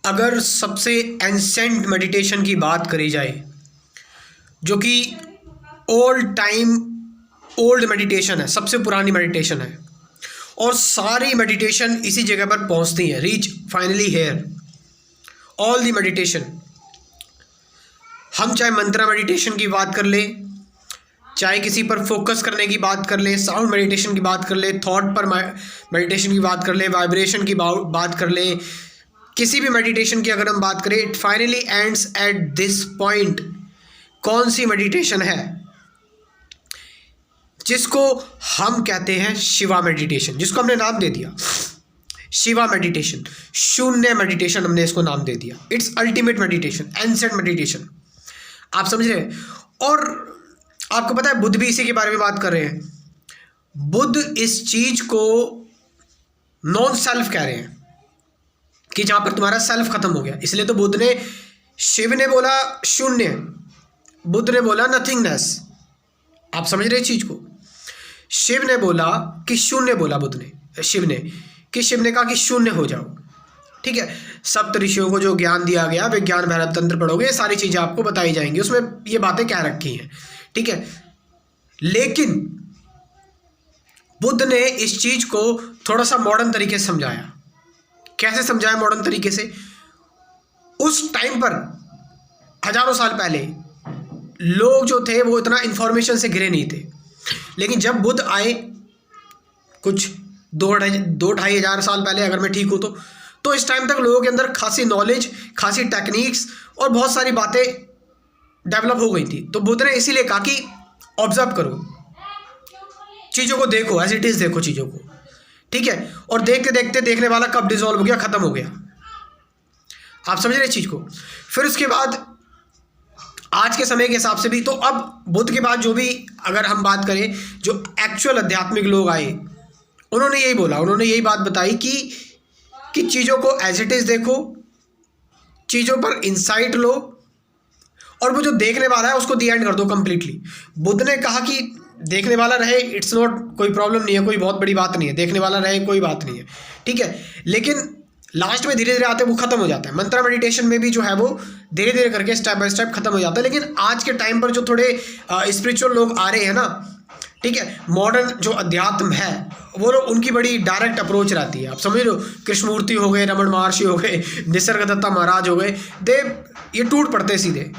अगर सबसे ancient meditation की बात करी जाए, जो कि ओल्ड मेडिटेशन है, सबसे पुरानी मेडिटेशन है, और सारी मेडिटेशन इसी जगह पर पहुंचती है, reach finally here all the meditation. हम चाहे मंत्रा मेडिटेशन की बात कर ले, चाहे किसी पर फोकस करने की बात कर ले, साउंड मेडिटेशन की बात कर ले, थॉट पर मेडिटेशन की बात कर ले, वाइब्रेशन की बात कर ले, किसी भी मेडिटेशन की अगर हम बात करें, it finally ends at this point. कौन सी मेडिटेशन है? जिसको हम कहते हैं शिवा मेडिटेशन, जिसको हमने नाम दे दिया शिवा मेडिटेशन, शून्य मेडिटेशन हमने इसको नाम दे दिया। It's ultimate meditation, ancient meditation. आप समझ रहे हैं? और आपको पता है बुद्ध भी इसी के बारे में बात कर रहे हैं। बुद्ध इस चीज को नॉन सेल्फ कह रहे हैं कि जहां पर तुम्हारा सेल्फ खत्म हो गया। इसलिए तो बुद्ध ने, शिव ने बोला शून्य, बुद्ध ने बोला नथिंगनेस। आप समझ रहे चीज को? शिव ने बोला कि शून्य, बोला बुद्ध ने, शिव ने कहा कि शून्य हो जाओ। ठीक है, सप्त ऋषियों को जो ज्ञान दिया गया, विज्ञान भैरव तंत्र पढ़ोगे, ये सारी चीजें आपको बताई जाएंगी, उसमें ये बातें कह रखी हैं। ठीक है, लेकिन बुद्ध ने इस चीज को थोड़ा सा मॉडर्न तरीके से समझाया। कैसे समझाया मॉडर्न तरीके से? उस टाइम पर हजारों साल पहले लोग जो थे वो इतना इंफॉर्मेशन से घिरे नहीं थे, लेकिन जब बुद्ध आए कुछ 2-2.5 हज़ार साल पहले, अगर मैं ठीक हूँ तो इस टाइम तक लोगों के अंदर खासी नॉलेज, खासी टेक्निक्स और बहुत सारी बातें डेवलप हो गई थी। तो बुद्ध ने इसीलिए कहा कि ऑब्जर्व करो, चीज़ों को देखो, एज इट इज़ देखो चीज़ों को। ठीक है, और देखते देखते देखने वाला कब डिसॉल्व हो गया, ख़त्म हो गया। आप समझ रहे चीज़ को? फिर उसके बाद आज के समय के हिसाब से भी, तो अब बुद्ध के बाद जो भी अगर हम बात करें, जो एक्चुअल आध्यात्मिक लोग आए, उन्होंने यही बोला, उन्होंने यही बात बताई कि चीज़ों को एज इट इज़ देखो, चीज़ों पर इंसाइट लो, और वो जो देखने वाला है उसको दी एंड कर दो कंप्लीटली। बुद्ध ने कहा कि देखने वाला रहे, इट्स नॉट, कोई प्रॉब्लम नहीं है, कोई बहुत बड़ी बात नहीं है, देखने वाला रहे कोई बात नहीं है। ठीक है, लेकिन लास्ट में धीरे धीरे आते वो खत्म हो जाता है। मंत्रा मेडिटेशन में भी जो है वो धीरे धीरे करके स्टेप बाय स्टेप खत्म हो जाता है। लेकिन आज के टाइम पर जो थोड़े स्पिरिचुअल लोग आ रहे हैं ना, ठीक है, मॉडर्न जो अध्यात्म है, वो लोग, उनकी बड़ी डायरेक्ट अप्रोच रहती है। आप समझ लो, कृष्णमूर्ति हो गए, रमन महर्षि हो गए, निसर्गदत्ता महाराज हो गए, ये टूट पड़ते सीधे,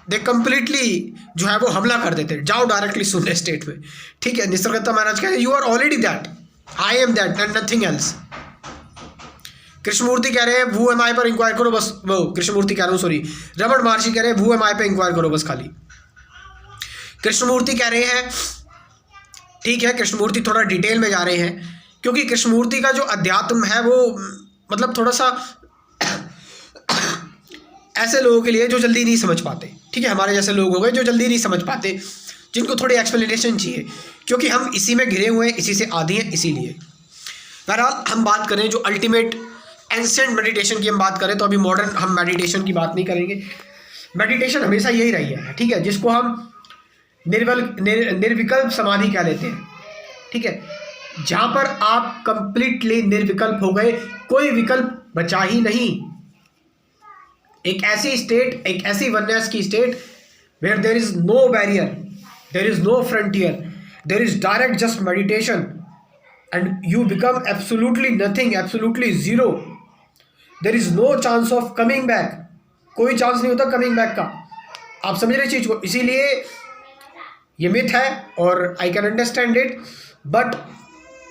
दे कंप्लीटली जो है वो हमला कर देते, जाओ डायरेक्टली शून्य स्टेट में। ठीक है, निसर्गदत्ता महाराज कह रहे you are already that, I am that and nothing else. Krishnamurti कह रहे हैं वू एम आई पर इंक्वायर करो बस, वो कृष्णमूर्ति कह रहा हूँ, सॉरी, रमन महर्षि कह रहे हैं वू एम आई पर इंक्वायर करो बस खाली। कृष्णमूर्ति कह रहे हैं, ठीक है, कृष्णमूर्ति थोड़ा डिटेल में जा रहे हैं, क्योंकि कृष्णमूर्ति का जो अध्यात्म है वो मतलब थोड़ा सा ऐसे लोगों के लिए जो जल्दी नहीं समझ पाते। ठीक है, हमारे जैसे लोग हो गए जो जल्दी नहीं समझ पाते, जिनको थोड़ी एक्सप्लेनेशन चाहिए, क्योंकि हम इसी में घिरे हुए हैं, इसी से आदी हैं, इसीलिए। बहरहाल हम बात करें जो अल्टीमेट एंसेंट मेडिटेशन की हम बात करें, तो अभी मॉडर्न हम मेडिटेशन की बात नहीं करेंगे। मेडिटेशन हमेशा यही रही है, ठीक है, जिसको हम निर्विकल्प समाधि कह लेते हैं। ठीक है, जहां पर आप कंप्लीटली निर्विकल्प हो गए, कोई विकल्प बचा ही नहीं। एक ऐसी स्टेट, एक ऐसी वननेस की state where there is no barrier, there is no frontier, there is direct just meditation and you become absolutely nothing, absolutely zero. There is no chance of coming back, कोई chance नहीं होता coming back का। आप समझ रहे चीज को? इसीलिए ये मिथ है और I can understand it, but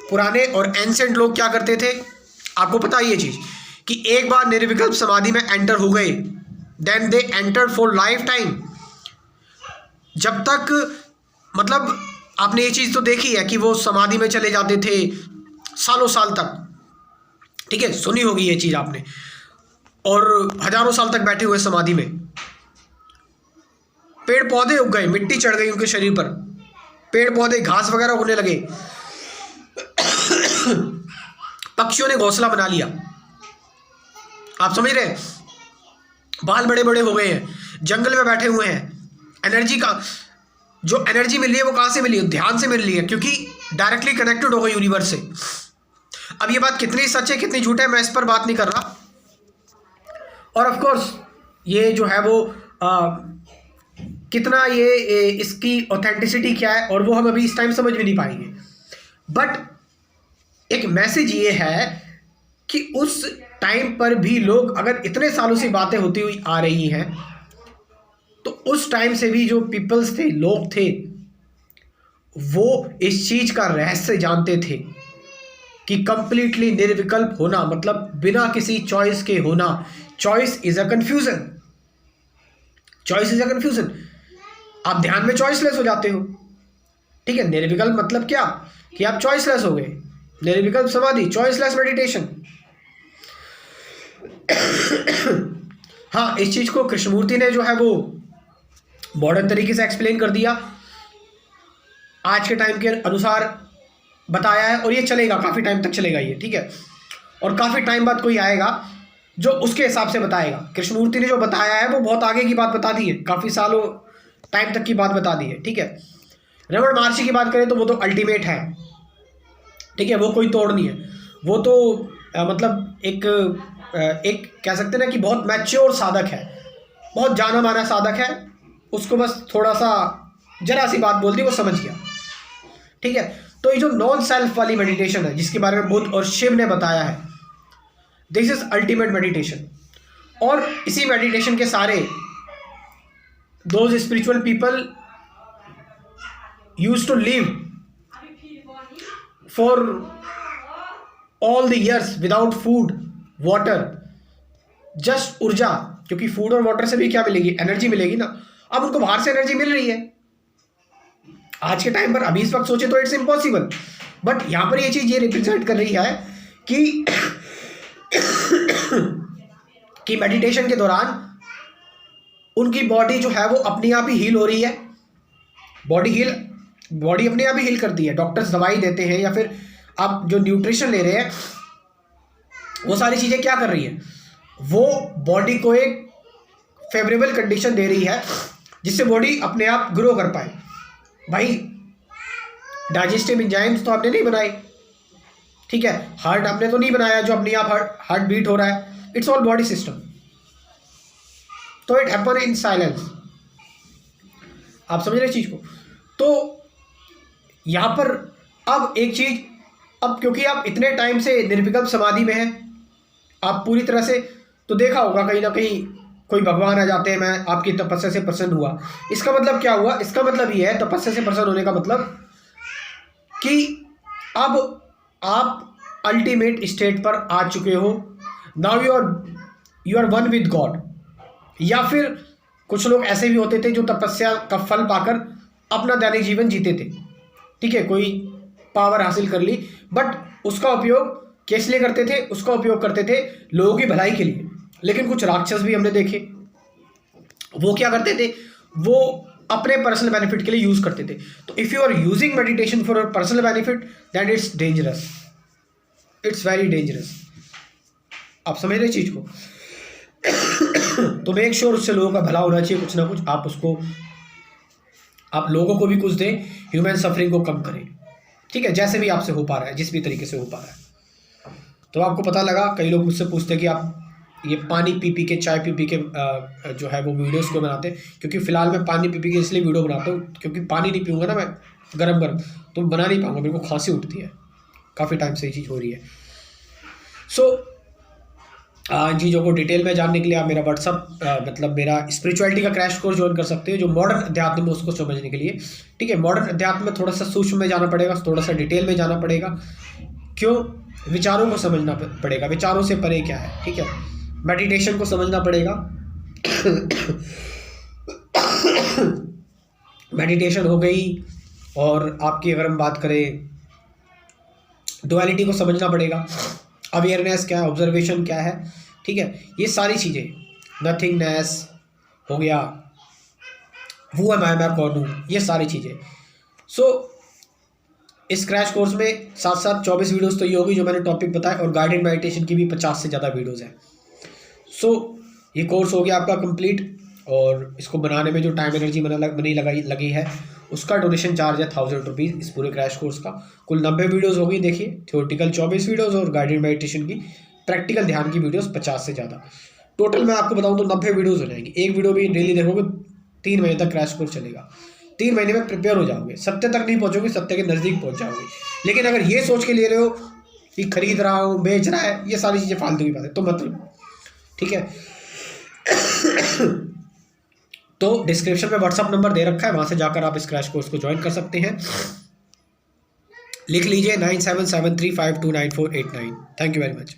पुराने और एंसेंट लोग क्या करते थे, आपको पता है ये चीज़, कि एक बार निर्विकल्प समाधि में एंटर हो गए, then they enter for lifetime. जब तक, मतलब आपने ये चीज़ तो देखी है कि वो समाधि में चले जाते थे सालों साल तक। ठीक है, सुनी होगी ये चीज़ आपने, और हजारों साल तक बैठे हुए समाधि में। पेड़ पौधे उग गए, मिट्टी चढ़ गई उनके शरीर पर, पेड़ पौधे घास वगैरह होने लगे, पक्षियों ने घोंसला बना लिया। आप समझ रहे हैं? बाल बड़े बड़े हो गए हैं, जंगल में बैठे हुए हैं। एनर्जी का जो एनर्जी मिल रही है वो कहाँ से मिली है? ध्यान से मिल रही है, क्योंकि डायरेक्टली कनेक्टेड हो गई यूनिवर्स से। अब ये बात कितनी सच है कितनी झूठ है मैं इस पर बात नहीं कर रहा, और ऑफ कोर्स ये जो है वो कितना ये इसकी ऑथेंटिसिटी क्या है और वो हम अभी इस टाइम समझ भी नहीं पाएंगे, बट एक मैसेज ये है कि उस टाइम पर भी लोग, अगर इतने सालों से बातें होती हुई आ रही हैं, तो उस टाइम से भी जो पीपल्स थे, लोग थे, वो इस चीज का रहस्य जानते थे कि कंप्लीटली निर्विकल्प होना मतलब बिना किसी चॉइस के होना। Choice is a confusion, choice is a confusion. आप ध्यान में चॉइसलेस हो जाते हो, ठीक है। निर्विकल्प मतलब क्या कि आप चॉइसलेस हो गए। निर्विकल्प समाधि, चॉइसलेस मेडिटेशन। हाँ, इस चीज को कृष्णमूर्ति ने जो है वो मॉडर्न तरीके से एक्सप्लेन कर दिया, आज के टाइम के अनुसार बताया है, और ये चलेगा, काफ़ी टाइम तक चलेगा ये, ठीक है। और काफ़ी टाइम बाद कोई आएगा जो उसके हिसाब से बताएगा। कृष्णमूर्ति ने जो बताया है वो बहुत आगे की बात बता दी है, काफ़ी सालों टाइम तक की बात बता दी है, ठीक है। रमण महर्षि की बात करें तो वो तो अल्टीमेट है, ठीक है, वो कोई तोड़ नहीं है। वो तो मतलब एक कह सकते हैं ना कि बहुत मैच्योर साधक है, बहुत जाना माना साधक है। उसको बस थोड़ा सा जरा सी बात बोल दी, वो समझ गया, ठीक है। तो ये जो नॉन सेल्फ वाली मेडिटेशन है जिसके बारे में बुद्ध और शिव ने बताया है, दिस इज अल्टीमेट मेडिटेशन। और इसी मेडिटेशन के सारे those spiritual people used to live for all the years without food water, just ऊर्जा, क्योंकि फूड और वाटर से भी क्या मिलेगी, एनर्जी मिलेगी ना। अब उनको बाहर से एनर्जी मिल रही है आज के टाइम पर, अभी इस वक्त सोचे तो इट्स इम्पॉसिबल, बट यहां पर ये चीज ये रिप्रेजेंट कर रही है कि कि मेडिटेशन के दौरान उनकी बॉडी जो है वो अपने आप ही हील हो रही है। बॉडी अपने आप ही हील करती है। डॉक्टर्स दवाई देते हैं या फिर आप जो न्यूट्रिशन ले रहे हैं, वो सारी चीज़ें क्या कर रही है, वो बॉडी को एक फेवरेबल कंडीशन दे रही है जिससे बॉडी अपने आप ग्रो कर पाए। भाई डाइजेस्टिव एंजाइम्स तो आपने नहीं बनाए, ठीक है, हार्ट आपने तो नहीं बनाया जो अपने आप हार्ट बीट हो रहा है। इट्स ऑल बॉडी सिस्टम, तो इट हैपन इन साइलेंस। आप समझ रहे चीज को। तो यहां पर अब एक चीज, अब क्योंकि आप इतने टाइम से निर्विकल्प समाधि में हैं, आप पूरी तरह से, तो देखा होगा कहीं ना कहीं कोई भगवान आ जाते हैं, मैं आपकी तपस्या से प्रसन्न हुआ। इसका मतलब क्या हुआ, इसका मतलब ये है तपस्या से प्रसन्न होने का मतलब कि अब आप अल्टीमेट स्टेट पर आ चुके हो। Now you are one with God. या फिर कुछ लोग ऐसे भी होते थे जो तपस्या का फल पाकर अपना दैनिक जीवन जीते थे, ठीक है, कोई पावर हासिल कर ली, बट उसका उपयोग किस लिए करते थे, उसका उपयोग करते थे लोगों की भलाई के लिए। लेकिन कुछ राक्षस भी हमने देखे, वो क्या करते थे, वो अपने पर्सनल बेनिफिट के लिए यूज करते थे। तो if you are using meditation for your personal benefit, that it's dangerous, it's very dangerous. आप समझ रहे चीज को। तो मेक श्योर उससे लोगों का भला होना चाहिए, कुछ ना कुछ आप उसको, आप लोगों को भी कुछ दें, ह्यूमन सफरिंग को कम करें, ठीक है, जैसे भी आपसे हो पा रहा है, जिस भी तरीके से हो पा रहा है। तो आपको पता लगा, कई लोग मुझसे पूछते हैं कि आप ये पानी पी पी के, चाय पी पी के जो है वो वीडियोस को बनाते हैं, क्योंकि फिलहाल मैं पानी पी पी के इसलिए वीडियो बनाता हूँ क्योंकि पानी नहीं पीऊँगा ना मैं गरम तो बना नहीं पाऊँगा, मेरे को खांसी उठती है, काफ़ी टाइम से ये चीज़ हो रही है। सो चीज़ों को डिटेल में जानने के लिए आप मेरा व्हाट्सअप मतलब मेरा स्पिरिचुअलिटी का क्रैश कोर्स ज्वाइन कर सकते हो, जो मॉडर्न अध्यात्म में उसको समझने के लिए, ठीक है। मॉडर्न अध्यात्म में थोड़ा सा सूक्ष्म में जाना पड़ेगा, थोड़ा सा डिटेल में जाना पड़ेगा, क्यों, विचारों को समझना पड़ेगा, विचारों से परे क्या है, ठीक है। मेडिटेशन को समझना पड़ेगा। मेडिटेशन हो गई, और आपकी अगर हम बात करें डुअलिटी को समझना पड़ेगा, अवेयरनेस क्या है, ऑब्जर्वेशन क्या है, ठीक है, ये सारी चीज़ें, नथिंगनेस हो गया, वो है मैं कौन हूँ, ये सारी चीज़ें। सो इस क्रैश कोर्स में साथ साथ 24 वीडियोस तो ये होगी जो मैंने टॉपिक बताया, और गाइडेड मेडिटेशन की भी 50 से ज़्यादा वीडियोस हैं। सो ये कोर्स हो गया आपका कंप्लीट, और इसको बनाने में जो टाइम एनर्जी लगी है उसका डोनेशन चार्ज है 1000 रुपीज़ इस पूरे क्रैश कोर्स का। कुल 90 वीडियोस होगी, देखिए, थ्योरेटिकल 24 वीडियोस और गाइडेड मेडिटेशन की, प्रैक्टिकल ध्यान की वीडियोस 50 से ज़्यादा। टोटल मैं आपको बताऊं तो 90 वीडियोज़ हो जाएंगी। एक वीडियो भी डेली देखोगे 3 महीने तक क्रैश कोर्स चलेगा। 3 महीने में प्रिपेयर हो जाओगे, सत्य तक नहीं पहुंचोगे, सत्य के नज़दीक पहुंच जाओगे। लेकिन अगर ये सोच के ले रहे हो कि खरीद रहा हूँ, बेच रहा है, ये सारी चीज़ें फालतू की बात है, तो मतलब ठीक है। तो डिस्क्रिप्शन में व्हाट्सअप नंबर दे रखा है, वहां से जाकर आप इस क्रैश कोर्स को ज्वाइन कर सकते हैं। लिख लीजिए 9773529489। Thank you very much.